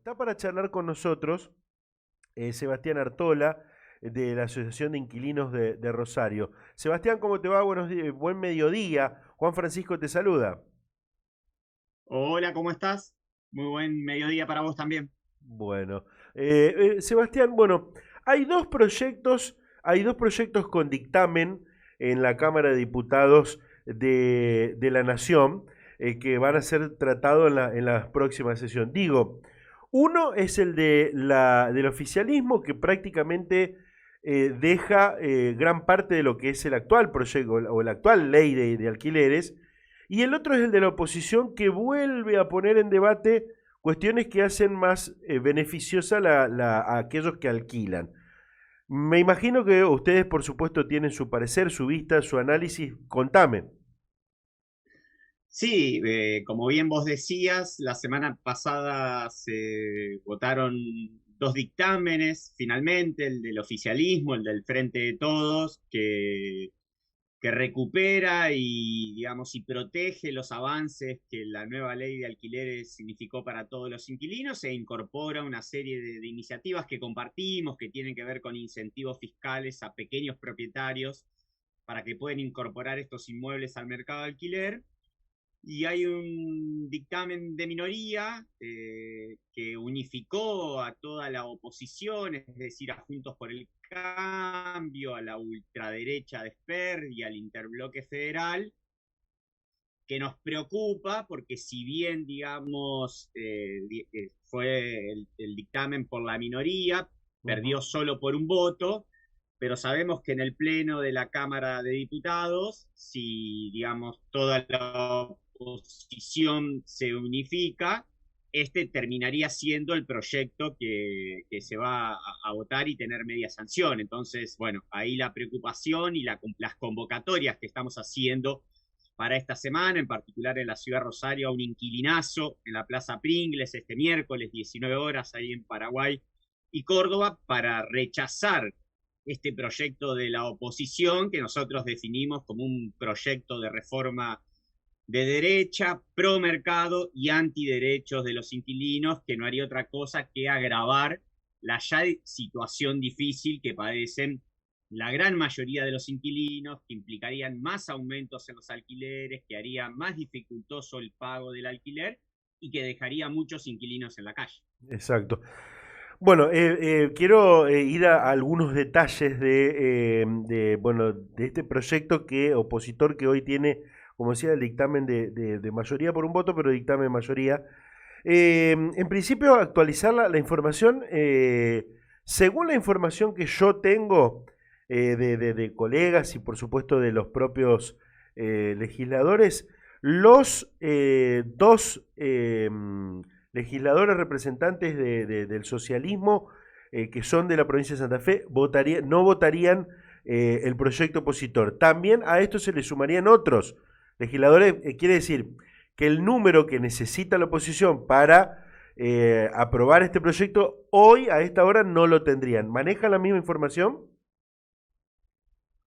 Está para charlar con nosotros Sebastián Artola, de la Asociación de Inquilinos de Rosario. Sebastián, ¿cómo te va? Buenos días, buen mediodía. Juan Francisco te saluda. Hola, ¿cómo estás? Muy buen mediodía para vos también. Bueno, Sebastián, bueno, hay dos proyectos con dictamen en la Cámara de Diputados de la Nación que van a ser tratados en la próxima sesión. Digo, uno es el del oficialismo que prácticamente deja gran parte de lo que es el actual proyecto o la actual ley de alquileres, y el otro es el de la oposición que vuelve a poner en debate cuestiones que hacen más beneficiosa a aquellos que alquilan. Me imagino que ustedes, por supuesto, tienen su parecer, su vista, su análisis. Contame. Sí, como bien vos decías, la semana pasada se votaron dos dictámenes, finalmente, el del oficialismo, el del Frente de Todos, que recupera y, digamos, y protege los avances que la nueva ley de alquileres significó para todos los inquilinos e incorpora una serie de iniciativas que compartimos, que tienen que ver con incentivos fiscales a pequeños propietarios para que puedan incorporar estos inmuebles al mercado de alquiler. Y hay un dictamen de minoría que unificó a toda la oposición, es decir, a Juntos por el Cambio, a la ultraderecha de Esper y al Interbloque Federal, que nos preocupa porque si bien, digamos, fue el dictamen por la minoría, Ujú. perdió solo por un voto, pero sabemos que en el Pleno de la Cámara de Diputados, si, digamos, toda la oposición se unifica, este terminaría siendo el proyecto que se va a votar y tener media sanción. Entonces, bueno, ahí la preocupación y las convocatorias que estamos haciendo para esta semana, en particular en la ciudad de Rosario, a un inquilinazo en la Plaza Pringles este miércoles, 19 horas, ahí en Paraguay y Córdoba, para rechazar este proyecto de la oposición que nosotros definimos como un proyecto de reforma de derecha, pro mercado y antiderechos de los inquilinos, que no haría otra cosa que agravar la ya situación difícil que padecen la gran mayoría de los inquilinos, que implicarían más aumentos en los alquileres, que haría más dificultoso el pago del alquiler y que dejaría a muchos inquilinos en la calle. Exacto. Bueno, quiero ir a algunos detalles bueno, de este proyecto opositor que hoy tiene, como decía, el dictamen de mayoría por un voto, pero dictamen de mayoría. En principio, actualizar la información. Según la información que yo tengo de colegas y por supuesto de los propios legisladores, los dos legisladores representantes del socialismo que son de la provincia de Santa Fe no votarían el proyecto opositor. También a esto se le sumarían otros legisladores, quiere decir que el número que necesita la oposición para aprobar este proyecto hoy a esta hora no lo tendrían. ¿Manejan la misma información?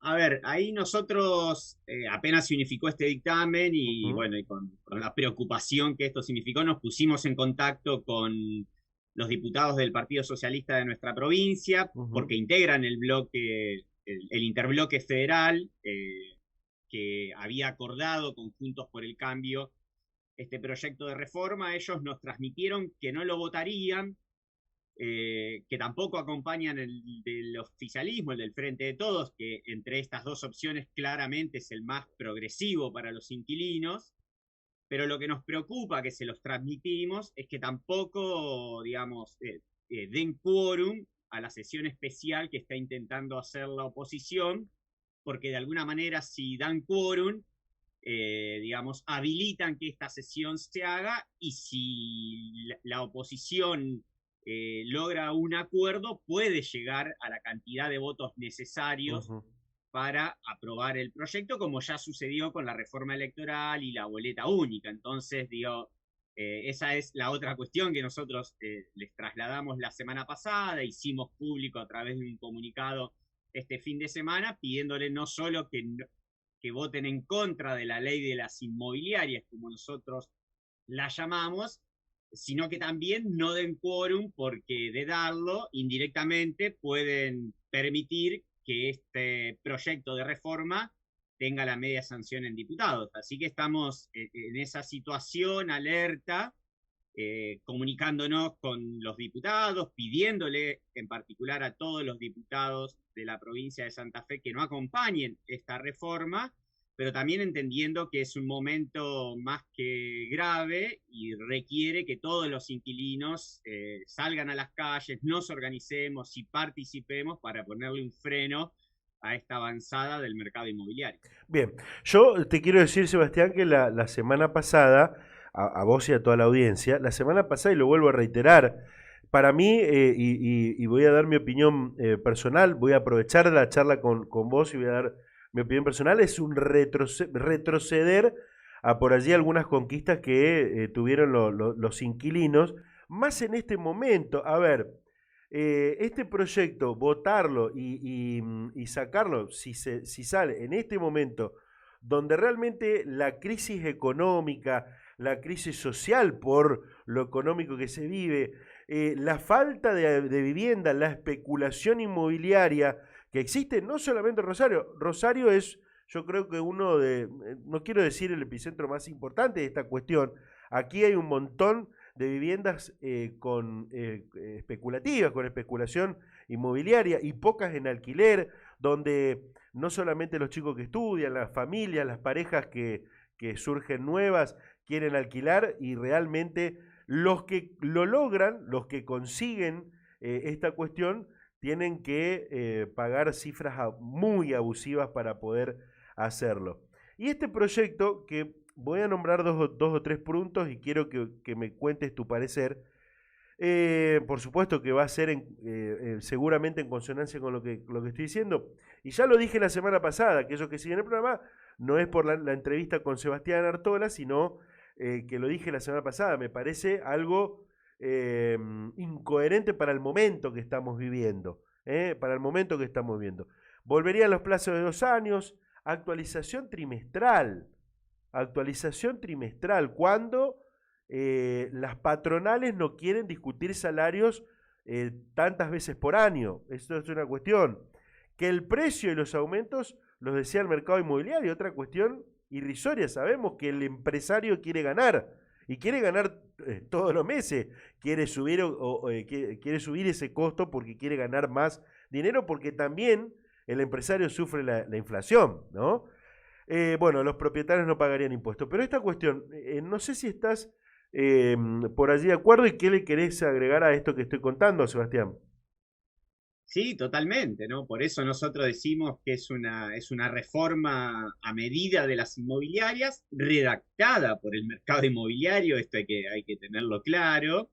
A ver, ahí nosotros apenas se unificó este dictamen y Ujú, bueno, y con la preocupación que esto significó, nos pusimos en contacto con los diputados del Partido Socialista de nuestra provincia, ujú. porque integran el bloque, el interbloque federal, que había acordado con Juntos por el Cambio este proyecto de reforma. Ellos nos transmitieron que no lo votarían, que tampoco acompañan el del oficialismo, el del Frente de Todos, que entre estas dos opciones claramente es el más progresivo para los inquilinos, pero lo que nos preocupa, que se los transmitimos, es que tampoco, digamos, den quórum a la sesión especial que está intentando hacer la oposición, porque de alguna manera si dan quórum, digamos, habilitan que esta sesión se haga y si la oposición logra un acuerdo, puede llegar a la cantidad de votos necesarios Ujú. para aprobar el proyecto, como ya sucedió con la reforma electoral y la boleta única. Entonces, digo, esa es la otra cuestión que nosotros les trasladamos la semana pasada, hicimos público a través de un comunicado este fin de semana, pidiéndole no solo que voten en contra de la ley de las inmobiliarias, como nosotros la llamamos, sino que también no den quórum porque de darlo indirectamente pueden permitir que este proyecto de reforma tenga la media sanción en diputados. Así que estamos en esa situación alerta, comunicándonos con los diputados, pidiéndole en particular a todos los diputados de la provincia de Santa Fe que no acompañen esta reforma, pero también entendiendo que es un momento más que grave y requiere que todos los inquilinos salgan a las calles, nos organicemos y participemos para ponerle un freno a esta avanzada del mercado inmobiliario. Bien, yo te quiero decir, Sebastián, que la semana pasada, a vos y a toda la audiencia, la semana pasada, y lo vuelvo a reiterar, para mí, y voy a dar mi opinión personal, voy a aprovechar la charla con vos y voy a dar mi opinión personal, es un retroceder a por allí algunas conquistas que tuvieron los inquilinos, más en este momento. A ver, este proyecto, votarlo y sacarlo, si sale en este momento, donde realmente la crisis económica, la crisis social por lo económico que se vive, la falta de vivienda, la especulación inmobiliaria que existe no solamente en Rosario. Rosario es, yo creo que uno de, no quiero decir el epicentro más importante de esta cuestión. Aquí hay un montón de viviendas especulativas, con especulación inmobiliaria y pocas en alquiler, donde no solamente los chicos que estudian, las familias, las parejas que surgen nuevas, quieren alquilar y realmente los que lo logran, los que consiguen esta cuestión, tienen que pagar cifras muy abusivas para poder hacerlo. Y este proyecto, que voy a nombrar dos o tres puntos y quiero que me cuentes tu parecer, por supuesto que va a ser seguramente en consonancia con lo que estoy diciendo. Y ya lo dije la semana pasada, aquellos que siguen el programa, no es por la entrevista con Sebastián Artola, sino que lo dije la semana pasada. Me parece algo incoherente para el momento que estamos viviendo. Para el momento que estamos viviendo. Volvería a los plazos de 2 años, actualización trimestral. Actualización trimestral, cuando las patronales no quieren discutir salarios tantas veces por año. Esto es una cuestión. Que el precio y los aumentos los decía el mercado inmobiliario, otra cuestión irrisoria. Sabemos que el empresario quiere ganar y quiere ganar todos los meses, quiere subir, quiere subir ese costo porque quiere ganar más dinero, porque también el empresario sufre la inflación, ¿no? Bueno, los propietarios no pagarían impuestos, pero esta cuestión, no sé si estás por allí de acuerdo y qué le querés agregar a esto que estoy contando, Sebastián. Sí, totalmente, ¿no? Por eso nosotros decimos que es una reforma a medida de las inmobiliarias, redactada por el mercado inmobiliario, esto hay que tenerlo claro,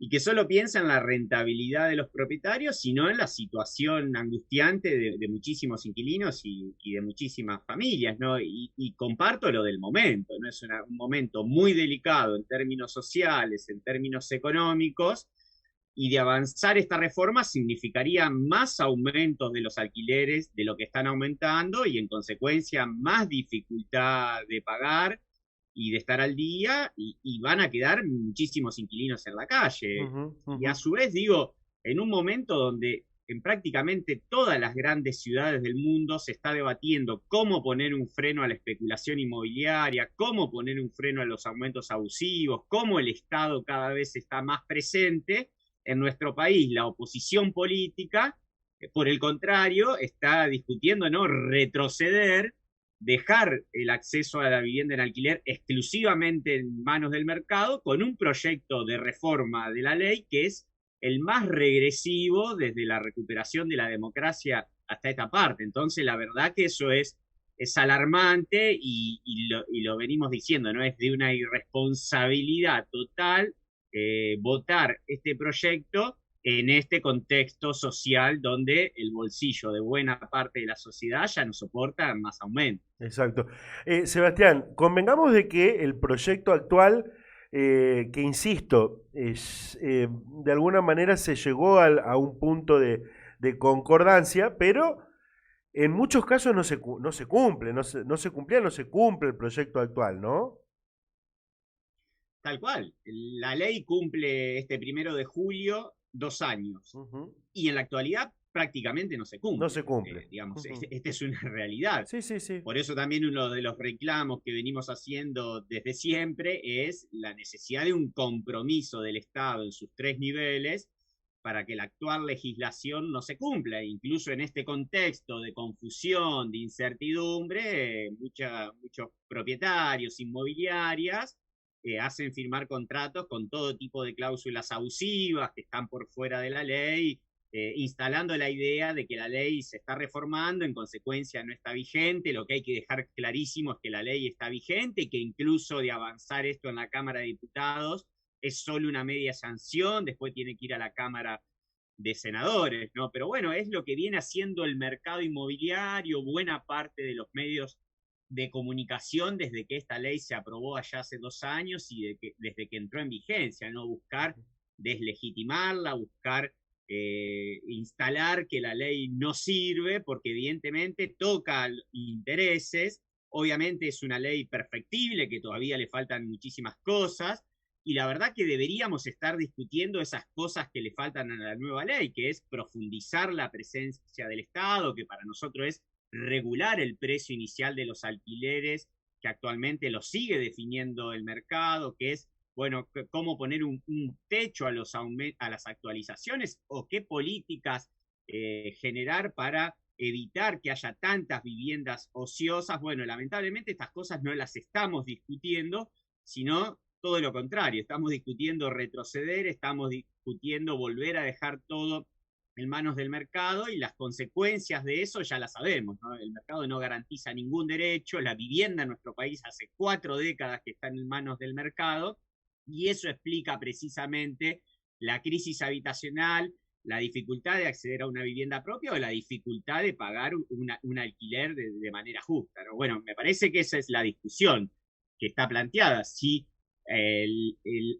y que solo piensa en la rentabilidad de los propietarios, sino en la situación angustiante de muchísimos inquilinos y de muchísimas familias, ¿no? Y comparto lo del momento, ¿no? Es un momento muy delicado en términos sociales, en términos económicos, y de avanzar esta reforma significaría más aumentos de los alquileres de lo que están aumentando y en consecuencia más dificultad de pagar y de estar al día y van a quedar muchísimos inquilinos en la calle. Y a su vez digo, en un momento donde en prácticamente todas las grandes ciudades del mundo se está debatiendo cómo poner un freno a la especulación inmobiliaria, cómo poner un freno a los aumentos abusivos, cómo el Estado cada vez está más presente. En nuestro país, la oposición política, por el contrario, está discutiendo no retroceder, dejar el acceso a la vivienda en alquiler exclusivamente en manos del mercado, con un proyecto de reforma de la ley que es el más regresivo desde la recuperación de la democracia hasta esta parte. Entonces, la verdad que eso es alarmante y lo venimos diciendo, ¿no? Es de una irresponsabilidad total votar este proyecto en este contexto social donde el bolsillo de buena parte de la sociedad ya no soporta más aumento. Exacto. Sebastián, convengamos de que el proyecto actual, que insisto, de alguna manera se llegó a un punto de concordancia, pero en muchos casos no se cumple, no se cumplía, no se cumple el proyecto actual, ¿no? Tal cual. La ley cumple este 1 de julio 2 años Ujú. y en la actualidad prácticamente no se No cumple. se cumple. Digamos, Ujú. esta es una realidad. Sí, sí, sí. Por eso también uno de los reclamos que venimos haciendo desde siempre es la necesidad de un compromiso del Estado en sus 3 niveles para que la actual legislación no se cumpla. Incluso en este contexto de confusión, de incertidumbre, muchos propietarios, inmobiliarias, hacen firmar contratos con todo tipo de cláusulas abusivas que están por fuera de la ley, instalando la idea de que la ley se está reformando, en consecuencia no está vigente. Lo que hay que dejar clarísimo es que la ley está vigente y que incluso de avanzar esto en la Cámara de Diputados es solo una media sanción, después tiene que ir a la Cámara de Senadores, ¿no? Pero bueno, es lo que viene haciendo el mercado inmobiliario, buena parte de los medios de comunicación desde que esta ley se aprobó allá hace 2 años y desde que entró en vigencia, ¿no? Buscar deslegitimarla, buscar instalar que la ley no sirve, porque evidentemente toca intereses. Obviamente es una ley perfectible, que todavía le faltan muchísimas cosas, y la verdad que deberíamos estar discutiendo esas cosas que le faltan a la nueva ley, que es profundizar la presencia del Estado, que para nosotros es regular el precio inicial de los alquileres, que actualmente lo sigue definiendo el mercado, que es, bueno, cómo poner un techo a las actualizaciones o qué políticas generar para evitar que haya tantas viviendas ociosas. Bueno, lamentablemente estas cosas no las estamos discutiendo, sino todo lo contrario. Estamos discutiendo retroceder, estamos discutiendo volver a dejar todo en manos del mercado, y las consecuencias de eso ya las sabemos, ¿no? El mercado no garantiza ningún derecho, la vivienda en nuestro país hace 4 décadas que está en manos del mercado, y eso explica precisamente la crisis habitacional, la dificultad de acceder a una vivienda propia o la dificultad de pagar un alquiler de manera justa, ¿no? Bueno, me parece que esa es la discusión que está planteada, si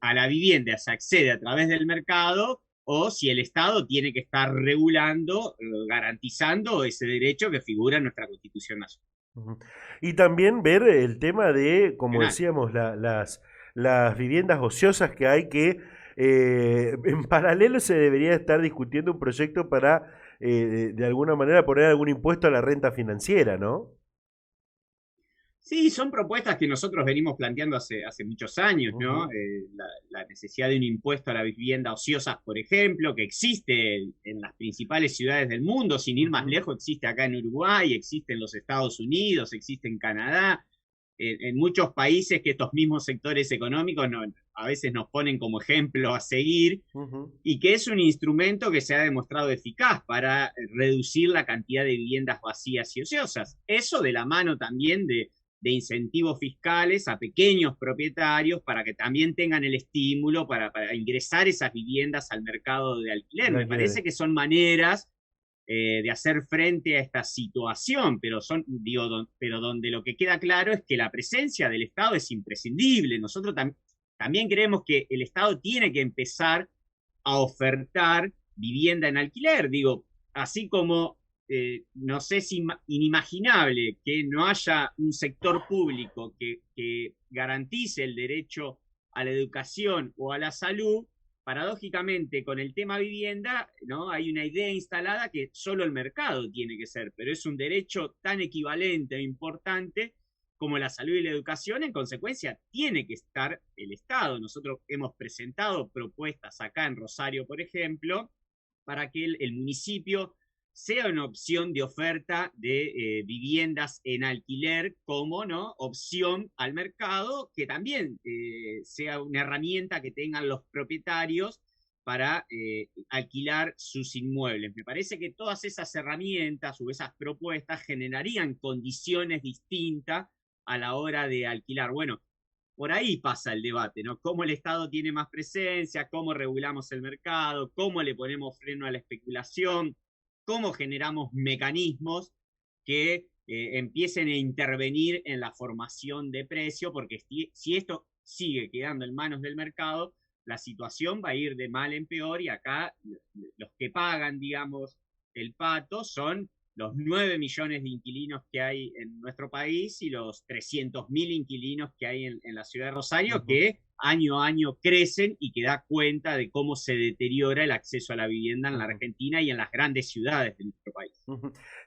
a la vivienda se accede a través del mercado o si el Estado tiene que estar regulando, garantizando ese derecho que figura en nuestra Constitución Nacional. Ujú. Y también ver el tema de, como decíamos, las viviendas ociosas que hay que, en paralelo se debería estar discutiendo un proyecto para, de alguna manera, poner algún impuesto a la renta financiera, ¿no? Sí, son propuestas que nosotros venimos planteando hace muchos años, ¿no? Ujú, La necesidad de un impuesto a la vivienda ociosa, por ejemplo, que existe en las principales ciudades del mundo, sin ir más ujú. lejos, existe acá en Uruguay, existe en los Estados Unidos, existe en Canadá, en muchos países que estos mismos sectores económicos a veces nos ponen como ejemplo a seguir, Ujú. y que es un instrumento que se ha demostrado eficaz para reducir la cantidad de viviendas vacías y ociosas. Eso de la mano también de incentivos fiscales a pequeños propietarios para que también tengan el estímulo para ingresar esas viviendas al mercado de alquiler. El Me alquiler. parece que son maneras de hacer frente a esta situación, pero pero donde lo que queda claro es que la presencia del Estado es imprescindible. Nosotros también creemos que el Estado tiene que empezar a ofertar vivienda en alquiler. Digo, así como no sé, es inimaginable que no haya un sector público que garantice el derecho a la educación o a la salud. Paradójicamente, con el tema vivienda, ¿no? Hay una idea instalada que solo el mercado tiene que ser, pero es un derecho tan equivalente e importante como la salud y la educación. En consecuencia, tiene que estar el Estado. Nosotros hemos presentado propuestas acá en Rosario, por ejemplo, para que el municipio sea una opción de oferta de viviendas en alquiler como, ¿no?, opción al mercado, que también sea una herramienta que tengan los propietarios para alquilar sus inmuebles. Me parece que todas esas herramientas o esas propuestas generarían condiciones distintas a la hora de alquilar. Bueno, por ahí pasa el debate, ¿no? Cómo el Estado tiene más presencia, cómo regulamos el mercado, cómo le ponemos freno a la especulación, cómo generamos mecanismos que empiecen a intervenir en la formación de precio, porque si esto sigue quedando en manos del mercado, la situación va a ir de mal en peor, y acá los que pagan, digamos, el pato son los 9 millones de inquilinos que hay en nuestro país y los 300.000 inquilinos que hay en la ciudad de Rosario, Ujú. que año a año crecen y que da cuenta de cómo se deteriora el acceso a la vivienda en la Argentina y en las grandes ciudades de nuestro país.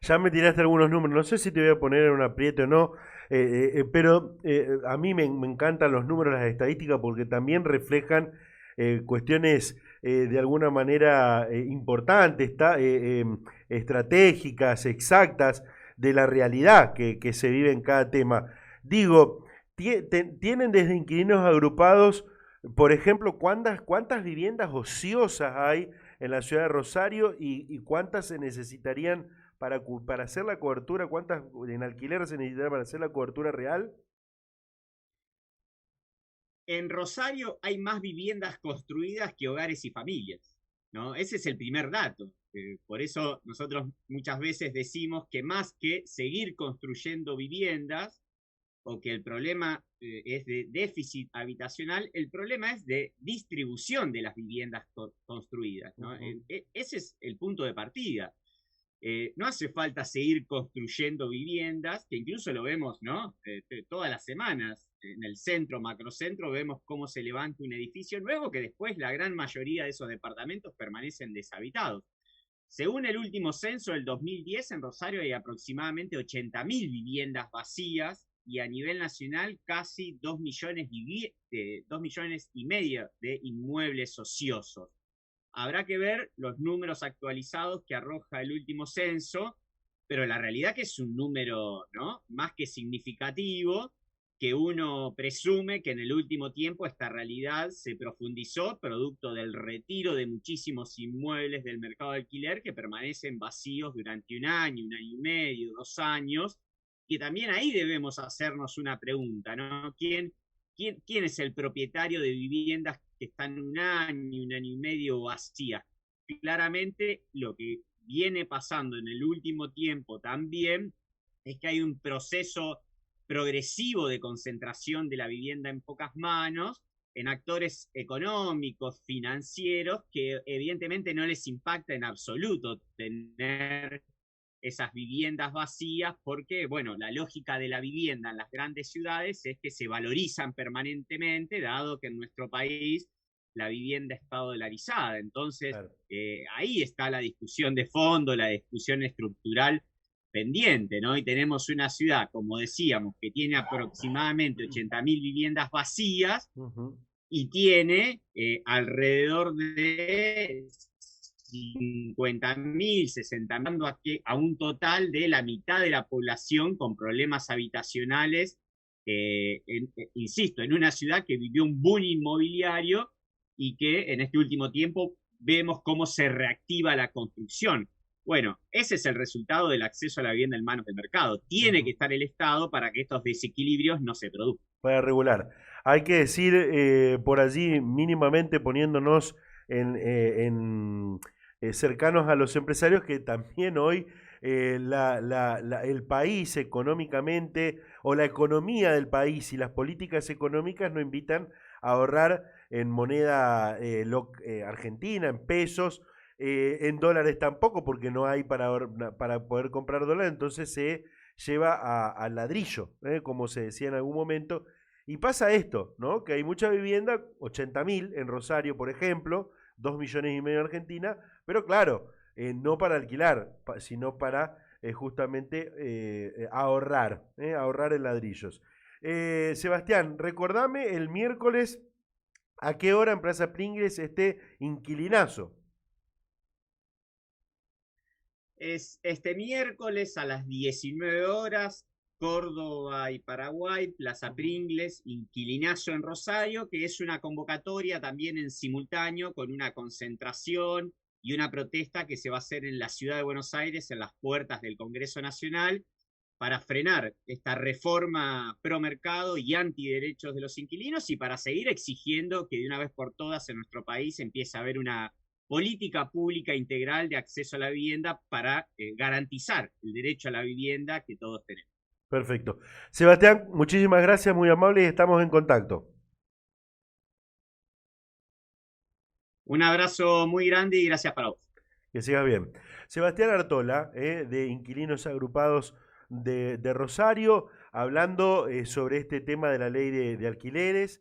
Ya me tiraste algunos números, no sé si te voy a poner en un aprieto o no, pero a mí me encantan los números, las estadísticas, porque también reflejan cuestiones de alguna manera importantes, estratégicas, exactas, de la realidad que se vive en cada tema. Digo, tienen desde inquilinos agrupados, por ejemplo, cuántas viviendas ociosas hay en la ciudad de Rosario y cuántas se necesitarían para hacer la cobertura, cuántas en alquiler se necesitaría para hacer la cobertura real? En Rosario hay más viviendas construidas que hogares y familias, ¿no? Ese es el primer dato. Por eso nosotros muchas veces decimos que más que seguir construyendo viviendas, o que el problema es de déficit habitacional, el problema es de distribución de las viviendas construidas, ¿no? Ese es el punto de partida. No hace falta seguir construyendo viviendas, que incluso lo vemos, ¿no? Todas las semanas en el centro, macrocentro, vemos cómo se levanta un edificio nuevo que después la gran mayoría de esos departamentos permanecen deshabitados. Según el último censo del 2010, en Rosario hay aproximadamente 80.000 viviendas vacías y a nivel nacional casi 2 millones, 2 millones y medio de inmuebles ociosos. Habrá que ver los números actualizados que arroja el último censo, pero la realidad que es un número, ¿no?, más que significativo, que uno presume que en el último tiempo esta realidad se profundizó producto del retiro de muchísimos inmuebles del mercado de alquiler que permanecen vacíos durante un año y medio, 2 años, que también ahí debemos hacernos una pregunta, ¿no? ¿Quién es el propietario de viviendas que están un año y medio vacías? Claramente lo que viene pasando en el último tiempo también es que hay un proceso progresivo de concentración de la vivienda en pocas manos, en actores económicos, financieros, que evidentemente no les impacta en absoluto tener esas viviendas vacías porque, bueno, la lógica de la vivienda en las grandes ciudades es que se valorizan permanentemente, dado que en nuestro país la vivienda está dolarizada. Entonces, Claro. ahí está la discusión de fondo, la discusión estructural pendiente, ¿no? Y tenemos una ciudad, como decíamos, que tiene aproximadamente 80.000 viviendas vacías y tiene alrededor de 50.000, 60.000, a un total de la mitad de la población con problemas habitacionales, insisto, en una ciudad que vivió un boom inmobiliario y que en este último tiempo vemos cómo se reactiva la construcción. Bueno, ese es el resultado del acceso a la vivienda en manos del mercado. Tiene que estar el Estado para que estos desequilibrios no se produzcan. Para regular. Hay que decir por allí, mínimamente poniéndonos en cercanos a los empresarios, que también hoy el país económicamente, o la economía del país y las políticas económicas no invitan a ahorrar en moneda argentina, en pesos, en dólares tampoco, porque no hay para poder comprar dólares, entonces se lleva al ladrillo, como se decía en algún momento. Y pasa esto, ¿no? Que hay mucha vivienda, 80.000 en Rosario, por ejemplo, 2 millones y medio en Argentina, pero claro, no para alquilar, sino para justamente ahorrar en ladrillos. Sebastián, recordame el miércoles a qué hora en Plaza Pringles este inquilinazo. Es este miércoles a las 19 horas, Córdoba y Paraguay, Plaza Pringles, inquilinazo en Rosario, que es una convocatoria también en simultáneo con una concentración y una protesta que se va a hacer en la ciudad de Buenos Aires, en las puertas del Congreso Nacional, para frenar esta reforma pro mercado y antiderechos de los inquilinos y para seguir exigiendo que de una vez por todas en nuestro país empiece a haber una política pública integral de acceso a la vivienda para garantizar el derecho a la vivienda que todos tenemos. Perfecto. Sebastián, muchísimas gracias, muy amable, y estamos en contacto. Un abrazo muy grande y gracias para vos. Que sigas bien. Sebastián Artola, de Inquilinos Agrupados de Rosario, hablando sobre este tema de la ley de alquileres.